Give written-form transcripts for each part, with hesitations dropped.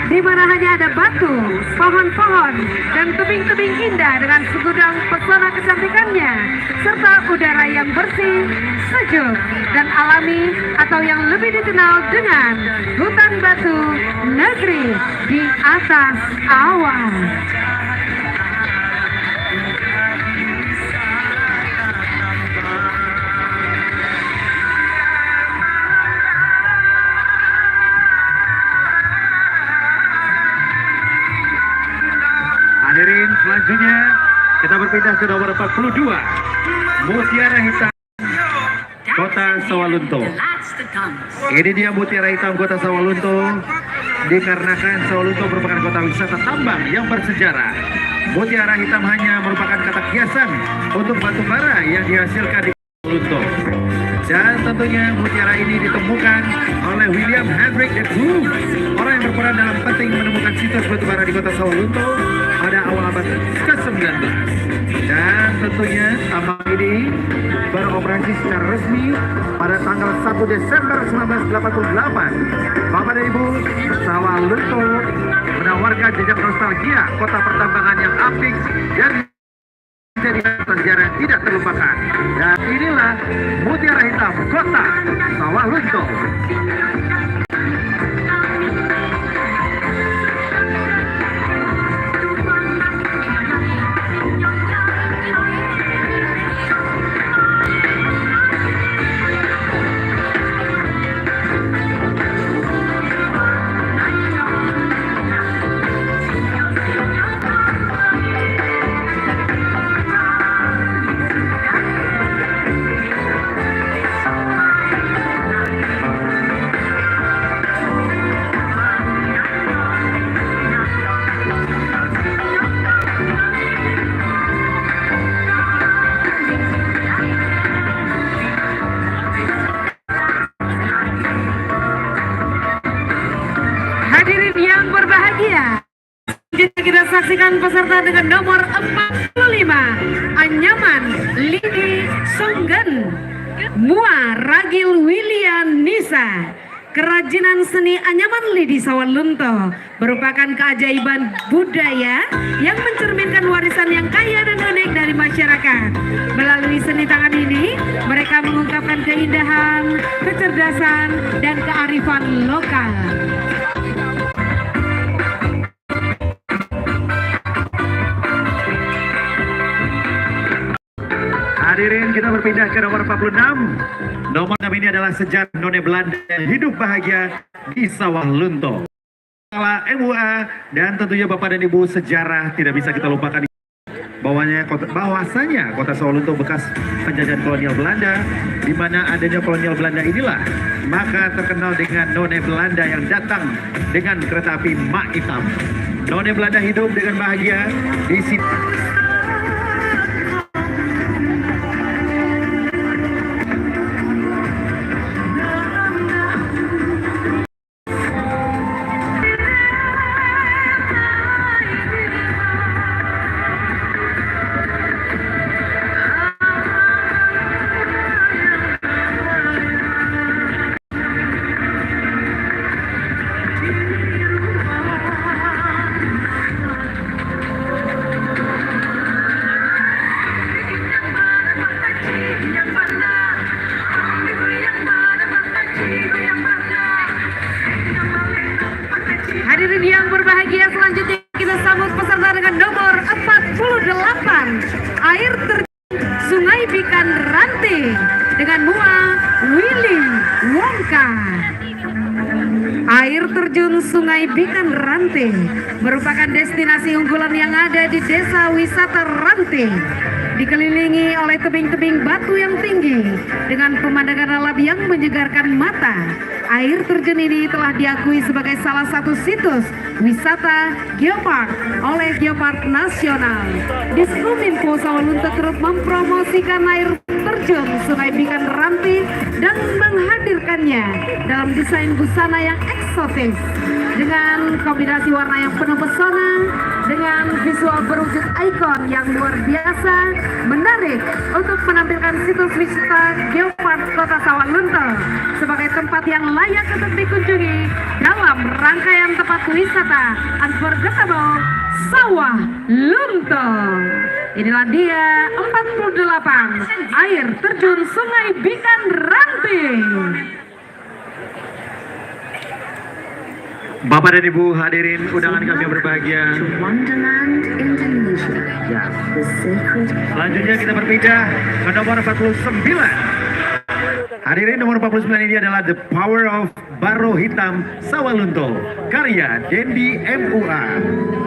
di mana hanya ada batu, pohon-pohon, dan tebing-tebing indah dengan segudang pesona kecantikannya, serta udara yang bersih, sejuk, dan alami atau yang lebih dikenal dengan hutan batu negeri di atas awan. Hadirin, selanjutnya kita berpindah ke nomor 42, Mutiara Hitam Kota Sawalunto. Ini dia Mutiara Hitam Kota Sawalunto, dikarenakan Sawalunto merupakan kota wisata tambang yang bersejarah. Mutiara hitam hanya merupakan kata kiasan untuk batu bara yang dihasilkan di Sawalunto. Dan tentunya mutiara ini ditemukan oleh William Hendrik de Groot, orang yang berperan dalam penting menemukan situs batu bara di kota Sawalunto pada awal abad ke-19. Dan tentunya tambang ini beroperasi secara resmi pada tanggal 1 Desember 1988. Bapak dan Ibu, Sawalunto menawarkan jejak nostalgia kota pertambangan yang apik dan menjadikan sejarah yang tidak terlupakan. Dan inilah Mutiara Hitam Kota Sawalunto. Hadirin yang berbahagia, kita saksikan peserta dengan nomor 45, Anyaman Lidi Songgen, Mua Ragil William Nisa. Kerajinan seni anyaman lidi Sawalunto merupakan keajaiban budaya yang mencerminkan warisan yang kaya dan unik dari masyarakat. Melalui seni tangan ini, mereka mengungkapkan keindahan, kecerdasan, dan kearifan lokal. Hadirin, kita berpindah ke nomor 46. Nomor 6 ini adalah sejarah None Belanda hidup bahagia di Sawalunto. Kala MUA dan tentunya Bapak dan Ibu, sejarah tidak bisa kita lupakan. Bahwasanya kota Sawalunto bekas penjajahan kolonial Belanda, di mana adanya kolonial Belanda inilah maka terkenal dengan None Belanda yang datang dengan kereta api mak hitam. None Belanda hidup dengan bahagia di sini. Hadirin yang berbahagia, selanjutnya kita sambut peserta dengan nomor 48, Air Terjun Sungai Bikan Ranting dengan Mua Willy Wongka. Air terjun Sungai Bikan Ranting merupakan destinasi unggulan yang ada di desa wisata Ranting. Dikelilingi oleh tebing-tebing batu yang tinggi dengan pemandangan alam yang menyegarkan mata. Air terjun ini telah diakui sebagai salah satu situs wisata geopark oleh Geopark Nasional. Diskominfo Sawalunto turut mempromosikan air terjun Sungai Bikan Ranting dan menghadirkannya dalam desain busana yang eksotis dengan kombinasi warna yang penuh pesona dengan visual berwujud ikon yang luar biasa menarik untuk menampilkan situs wisata Geopark Kota Sawalunto sebagai tempat yang layak untuk dikunjungi dalam rangkaian tempat wisata unforgettable Sawah Lunto. Inilah dia 48 air terjun Sungai Bikan Ranting. Bapak dan Ibu hadirin undangan kami yang berbahagia. Wonderland Indonesia. Ya. The sacred Selanjutnya kita berpindah ke nomor 49. Hadirin, nomor 49 ini adalah The Power of Baro Hitam Sawalunto, karya Dendi MUA.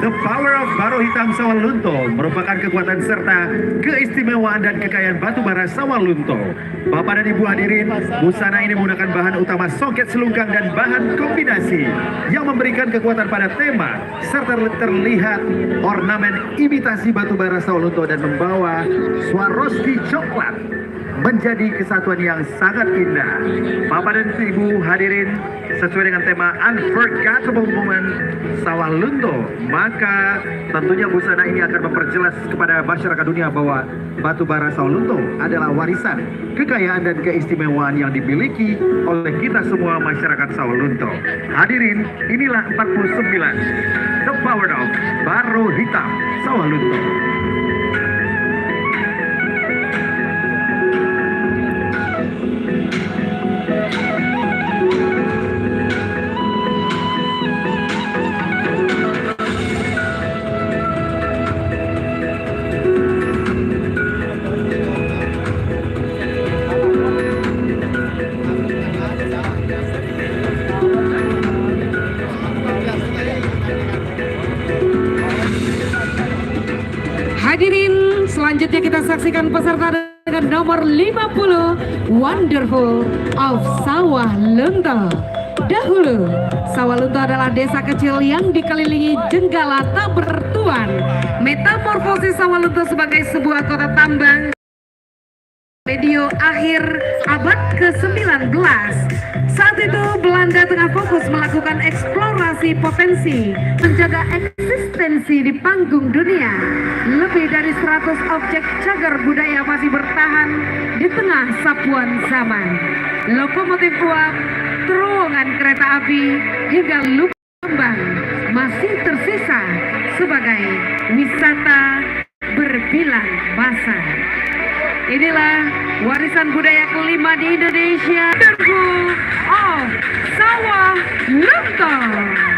The Power of Baro Hitam Sawalunto merupakan kekuatan serta keistimewaan dan kekayaan batu bara Sawalunto. Bapak dan Ibu hadirin, busana ini menggunakan bahan utama songket selungkang dan bahan kombinasi yang memberikan kekuatan pada tema serta terlihat ornamen imitasi batu bara Sawalunto dan membawa Swarovski coklat menjadi kesatuan yang sangat indah. Bapak dan Ibu hadirin, sesuai dengan tema Unforgettable Moment Sawalunto, maka tentunya busana ini akan memperjelas kepada masyarakat dunia bahwa batu bara Sawalunto adalah warisan, kekayaan dan keistimewaan yang dimiliki oleh kita semua masyarakat Sawalunto. Hadirin, inilah 49 The Power of Baro Hitam Sawalunto. Hadirin, selanjutnya kita saksikan peserta dengan nomor 50 Wonderful of Sawah Lunto. Dahulu, Sawalunto adalah desa kecil yang dikelilingi jenggala tak bertuan. Metamorfosis Sawalunto sebagai sebuah kota tambang medio akhir abad ke-19. Saat itu Belanda tengah fokus melakukan eksplorasi potensi, menjaga eksistensi di panggung dunia. Lebih dari 100 objek cagar budaya masih bertahan di tengah sapuan zaman. Lokomotif uap, terowongan kereta api, hingga lubang masih tersisa sebagai wisata berbilang masa. Inilah warisan budaya kelima di Indonesia, Wonderful of Sawah Lunto.